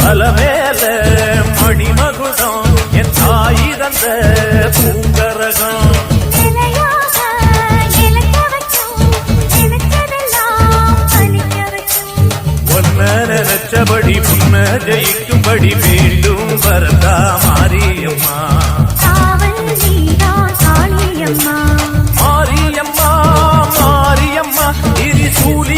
அலமேல மணிமகுடம் என் தாய் தந்த பூங்கரகம் நினைச்சபடி புன்ன ஜெயிக்கும்படி மீண்டும் வரதா மாரியம்மா மாரியம்மா மாரியம்மா இது சூழி